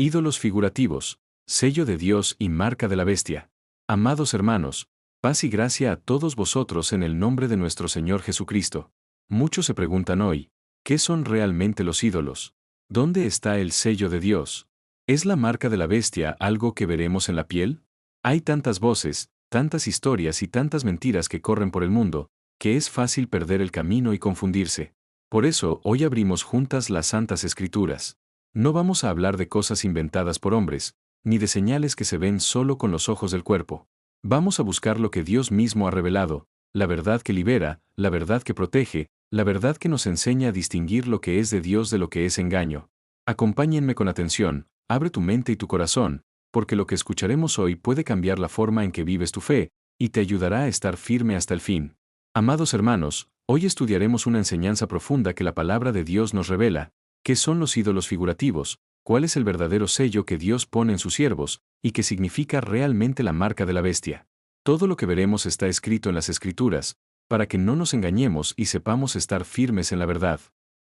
Ídolos figurativos, sello de Dios y marca de la bestia. Amados hermanos, paz y gracia a todos vosotros en el nombre de nuestro Señor Jesucristo. Muchos se preguntan hoy, ¿qué son realmente los ídolos? ¿Dónde está el sello de Dios? ¿Es la marca de la bestia algo que veremos en la piel? Hay tantas voces, tantas historias y tantas mentiras que corren por el mundo, que es fácil perder el camino y confundirse. Por eso hoy abrimos juntas las Santas Escrituras. No vamos a hablar de cosas inventadas por hombres, ni de señales que se ven solo con los ojos del cuerpo. Vamos a buscar lo que Dios mismo ha revelado, la verdad que libera, la verdad que protege, la verdad que nos enseña a distinguir lo que es de Dios de lo que es engaño. Acompáñenme con atención, abre tu mente y tu corazón, porque lo que escucharemos hoy puede cambiar la forma en que vives tu fe, y te ayudará a estar firme hasta el fin. Amados hermanos, hoy estudiaremos una enseñanza profunda que la palabra de Dios nos revela. ¿Qué son los ídolos figurativos? ¿Cuál es el verdadero sello que Dios pone en sus siervos? ¿Y qué significa realmente la marca de la bestia? Todo lo que veremos está escrito en las Escrituras, para que no nos engañemos y sepamos estar firmes en la verdad.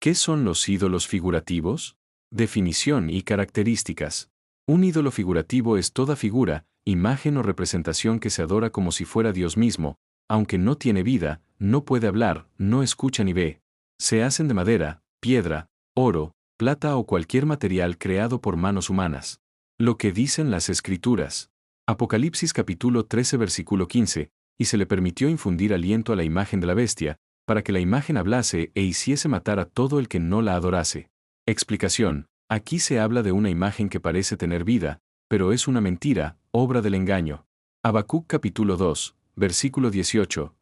¿Qué son los ídolos figurativos? Definición y características. Un ídolo figurativo es toda figura, imagen o representación que se adora como si fuera Dios mismo, aunque no tiene vida, no puede hablar, no escucha ni ve. Se hacen de madera, piedra, oro, plata o cualquier material creado por manos humanas. Lo que dicen las Escrituras. Apocalipsis capítulo 13 versículo 15, y se le permitió infundir aliento a la imagen de la bestia, para que la imagen hablase e hiciese matar a todo el que no la adorase. Explicación. Aquí se habla de una imagen que parece tener vida, pero es una mentira, obra del engaño. Habacuc capítulo 2, versículo 18.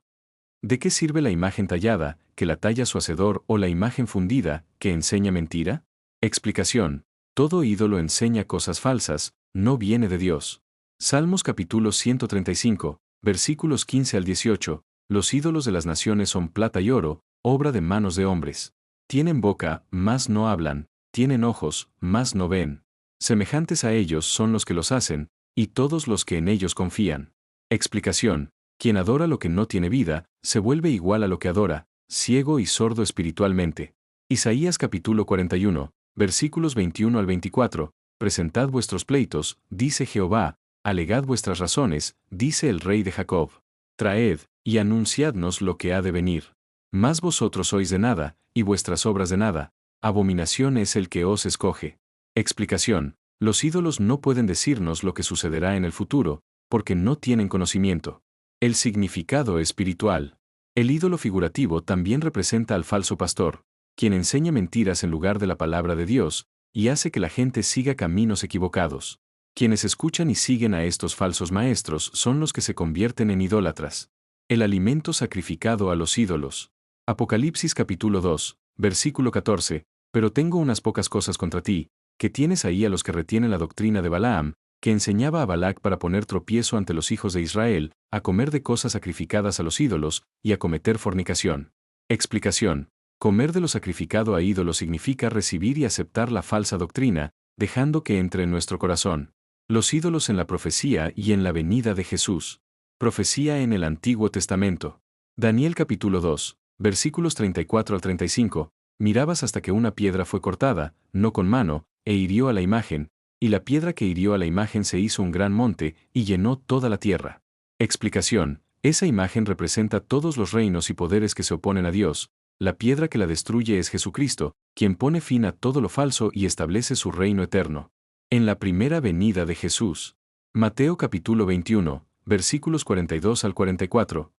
¿De qué sirve la imagen tallada, que la talla su hacedor, o la imagen fundida, que enseña mentira? Explicación. Todo ídolo enseña cosas falsas, no viene de Dios. Salmos capítulo 135, versículos 15 al 18. Los ídolos de las naciones son plata y oro, obra de manos de hombres. Tienen boca, mas no hablan, tienen ojos, mas no ven. Semejantes a ellos son los que los hacen, y todos los que en ellos confían. Explicación. Quien adora lo que no tiene vida, se vuelve igual a lo que adora, ciego y sordo espiritualmente. Isaías capítulo 41, versículos 21 al 24, presentad vuestros pleitos, dice Jehová, alegad vuestras razones, dice el Rey de Jacob. Traed, y anunciadnos lo que ha de venir. Mas vosotros sois de nada, y vuestras obras de nada, abominación es el que os escoge. Explicación. Los ídolos no pueden decirnos lo que sucederá en el futuro, porque no tienen conocimiento. El significado espiritual. El ídolo figurativo también representa al falso pastor, quien enseña mentiras en lugar de la palabra de Dios, y hace que la gente siga caminos equivocados. Quienes escuchan y siguen a estos falsos maestros son los que se convierten en idólatras. El alimento sacrificado a los ídolos. Apocalipsis capítulo 2, versículo 14. Pero tengo unas pocas cosas contra ti, que tienes ahí a los que retienen la doctrina de Balaam, que enseñaba a Balac para poner tropiezo ante los hijos de Israel, a comer de cosas sacrificadas a los ídolos, y a cometer fornicación. Explicación. Comer de lo sacrificado a ídolos significa recibir y aceptar la falsa doctrina, dejando que entre en nuestro corazón. Los ídolos en la profecía y en la venida de Jesús. Profecía en el Antiguo Testamento. Daniel capítulo 2, versículos 34 al 35. Mirabas hasta que una piedra fue cortada, no con mano, e hirió a la imagen, y la piedra que hirió a la imagen se hizo un gran monte, y llenó toda la tierra. Explicación. Esa imagen representa todos los reinos y poderes que se oponen a Dios. La piedra que la destruye es Jesucristo, quien pone fin a todo lo falso y establece su reino eterno. En la primera venida de Jesús. Mateo capítulo 21, versículos 42 al 44.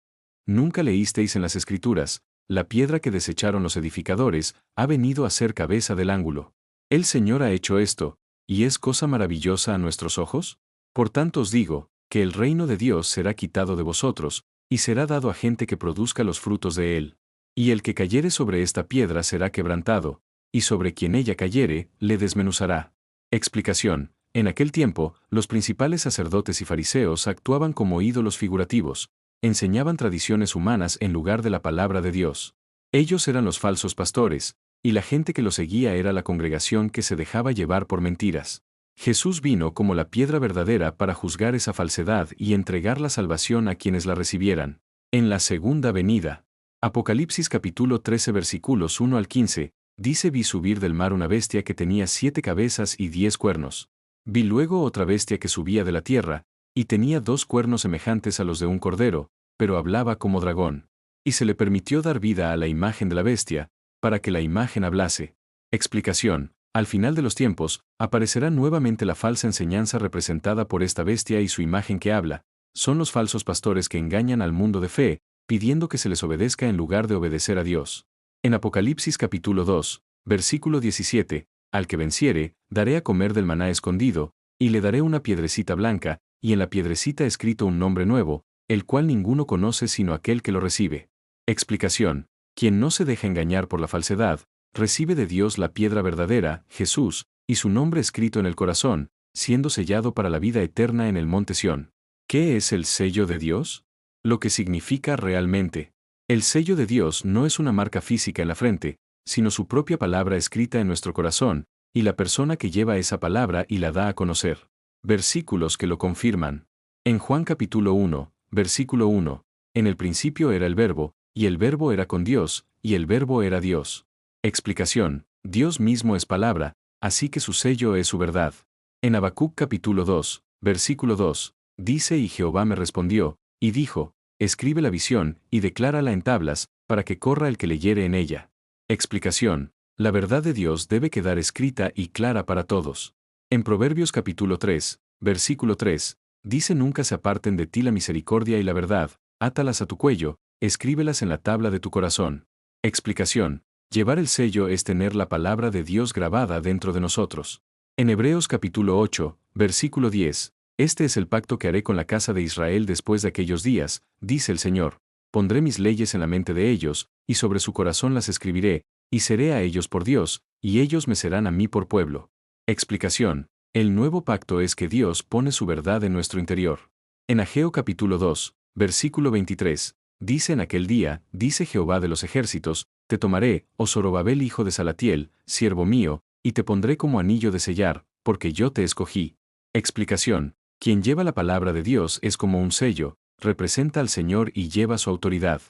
Nunca leísteis en las Escrituras, la piedra que desecharon los edificadores, ha venido a ser cabeza del ángulo. El Señor ha hecho esto, ¿y es cosa maravillosa a nuestros ojos? Por tanto os digo, que el reino de Dios será quitado de vosotros, y será dado a gente que produzca los frutos de él. Y el que cayere sobre esta piedra será quebrantado, y sobre quien ella cayere, le desmenuzará. Explicación. En aquel tiempo, los principales sacerdotes y fariseos actuaban como ídolos figurativos, enseñaban tradiciones humanas en lugar de la palabra de Dios. Ellos eran los falsos pastores, y la gente que los seguía era la congregación que se dejaba llevar por mentiras. Jesús vino como la piedra verdadera para juzgar esa falsedad y entregar la salvación a quienes la recibieran. En la segunda venida. Apocalipsis capítulo 13 versículos 1 al 15, dice: vi subir del mar una bestia que tenía 7 cabezas y 10 cuernos. Vi luego otra bestia que subía de la tierra, y tenía 2 cuernos semejantes a los de un cordero, pero hablaba como dragón. Y se le permitió dar vida a la imagen de la bestia, para que la imagen hablase. Explicación. Al final de los tiempos, aparecerá nuevamente la falsa enseñanza representada por esta bestia y su imagen que habla. Son los falsos pastores que engañan al mundo de fe, pidiendo que se les obedezca en lugar de obedecer a Dios. En Apocalipsis capítulo 2, versículo 17, al que venciere, daré a comer del maná escondido, y le daré una piedrecita blanca, y en la piedrecita escrito un nombre nuevo, el cual ninguno conoce sino aquel que lo recibe. Explicación. Quien no se deja engañar por la falsedad, recibe de Dios la piedra verdadera, Jesús, y su nombre escrito en el corazón, siendo sellado para la vida eterna en el monte Sión. ¿Qué es el sello de Dios? Lo que significa realmente. El sello de Dios no es una marca física en la frente, sino su propia palabra escrita en nuestro corazón, y la persona que lleva esa palabra y la da a conocer. Versículos que lo confirman. En Juan capítulo 1, versículo 1, en el principio era el Verbo, y el Verbo era con Dios, y el Verbo era Dios. Explicación. Dios mismo es palabra, así que su sello es su verdad. En Habacuc capítulo 2, versículo 2, dice: Y Jehová me respondió, y dijo, escribe la visión, y declárala en tablas, para que corra el que leyere en ella. Explicación. La verdad de Dios debe quedar escrita y clara para todos. En Proverbios capítulo 3, versículo 3, dice: Nunca se aparten de ti la misericordia y la verdad, átalas a tu cuello, escríbelas en la tabla de tu corazón. Explicación. Llevar el sello es tener la palabra de Dios grabada dentro de nosotros. En Hebreos capítulo 8, versículo 10, este es el pacto que haré con la casa de Israel después de aquellos días, dice el Señor. Pondré mis leyes en la mente de ellos, y sobre su corazón las escribiré, y seré a ellos por Dios, y ellos me serán a mí por pueblo. Explicación. El nuevo pacto es que Dios pone su verdad en nuestro interior. En Ageo capítulo 2, versículo 23, dice: En aquel día, dice Jehová de los ejércitos, te tomaré, oh Zorobabel hijo de Salatiel, siervo mío, y te pondré como anillo de sellar, porque yo te escogí. Explicación. Quien lleva la palabra de Dios es como un sello, representa al Señor y lleva su autoridad.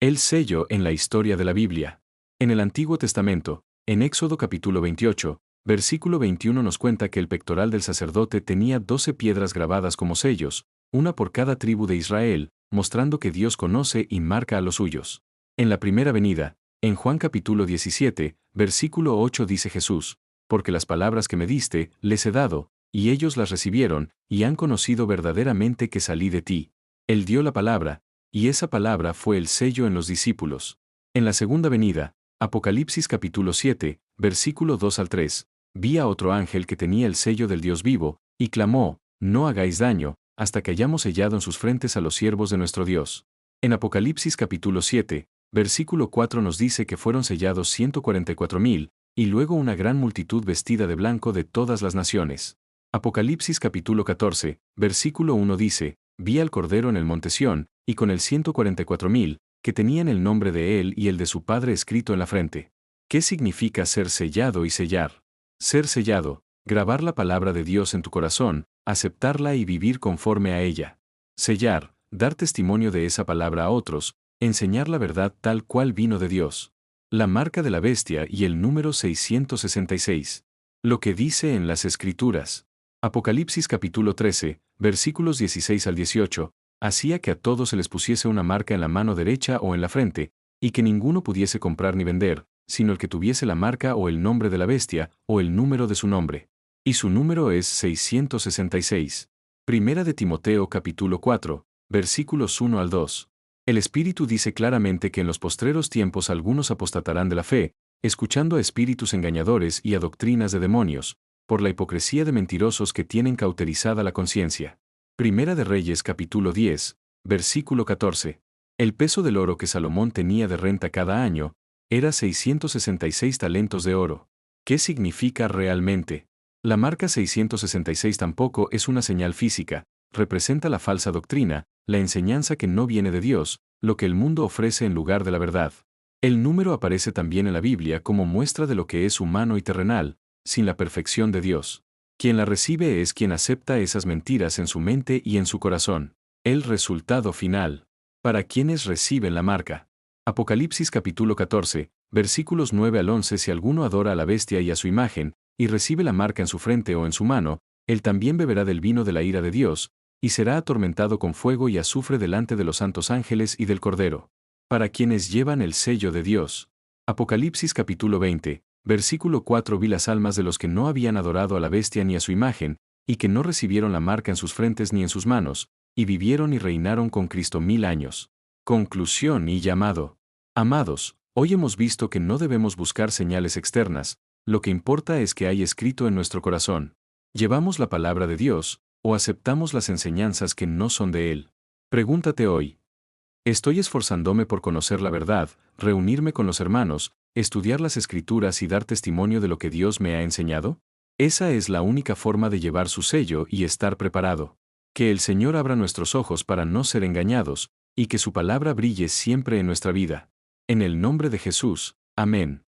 El sello en la historia de la Biblia. En el Antiguo Testamento, en Éxodo capítulo 28, versículo 21 nos cuenta que el pectoral del sacerdote tenía 12 piedras grabadas como sellos, una por cada tribu de Israel, mostrando que Dios conoce y marca a los suyos. En la primera venida, en Juan capítulo 17, versículo 8 dice Jesús: Porque las palabras que me diste, les he dado, y ellos las recibieron, y han conocido verdaderamente que salí de ti. Él dio la palabra, y esa palabra fue el sello en los discípulos. En la segunda venida, Apocalipsis capítulo 7, versículo 2 al 3, vi a otro ángel que tenía el sello del Dios vivo, y clamó: No hagáis daño, hasta que hayamos sellado en sus frentes a los siervos de nuestro Dios. En Apocalipsis capítulo 7, versículo 4 nos dice que fueron sellados 144,000, y luego una gran multitud vestida de blanco de todas las naciones. Apocalipsis capítulo 14, versículo 1 dice: Vi al Cordero en el monte Sión, y con el 144,000, que tenían el nombre de él y el de su Padre escrito en la frente. ¿Qué significa ser sellado y sellar? Ser sellado, grabar la palabra de Dios en tu corazón, aceptarla y vivir conforme a ella. Sellar, dar testimonio de esa palabra a otros, enseñar la verdad tal cual vino de Dios. La marca de la bestia y el número 666. Lo que dice en las Escrituras. Apocalipsis capítulo 13, versículos 16 al 18, hacía que a todos se les pusiese una marca en la mano derecha o en la frente, y que ninguno pudiese comprar ni vender, sino el que tuviese la marca o el nombre de la bestia, o el número de su nombre. Y su número es 666. Primera de Timoteo capítulo 4, versículos 1 al 2. El Espíritu dice claramente que en los postreros tiempos algunos apostatarán de la fe, escuchando a espíritus engañadores y a doctrinas de demonios, por la hipocresía de mentirosos que tienen cauterizada la conciencia. Primera de Reyes capítulo 10, versículo 14. El peso del oro que Salomón tenía de renta cada año era 666 talentos de oro. ¿Qué significa realmente? La marca 666 tampoco es una señal física, representa la falsa doctrina, la enseñanza que no viene de Dios, lo que el mundo ofrece en lugar de la verdad. El número aparece también en la Biblia como muestra de lo que es humano y terrenal, sin la perfección de Dios. Quien la recibe es quien acepta esas mentiras en su mente y en su corazón. El resultado final. Para quienes reciben la marca. Apocalipsis capítulo 14, versículos 9 al 11. Si alguno adora a la bestia y a su imagen, y recibe la marca en su frente o en su mano, Él también beberá del vino de la ira de Dios, y será atormentado con fuego y azufre delante de los santos ángeles y del Cordero. Para quienes llevan el sello de Dios. Apocalipsis capítulo 20, versículo 4. Vi las almas de los que no habían adorado a la bestia ni a su imagen, y que no recibieron la marca en sus frentes ni en sus manos, y vivieron y reinaron con Cristo 1000 años. Conclusión y llamado. Amados, hoy hemos visto que no debemos buscar señales externas, lo que importa es que hay escrito en nuestro corazón. ¿Llevamos la palabra de Dios, o aceptamos las enseñanzas que no son de Él? Pregúntate hoy. ¿Estoy esforzándome por conocer la verdad, reunirme con los hermanos, estudiar las Escrituras y dar testimonio de lo que Dios me ha enseñado? Esa es la única forma de llevar su sello y estar preparado. Que el Señor abra nuestros ojos para no ser engañados, y que su palabra brille siempre en nuestra vida. En el nombre de Jesús. Amén.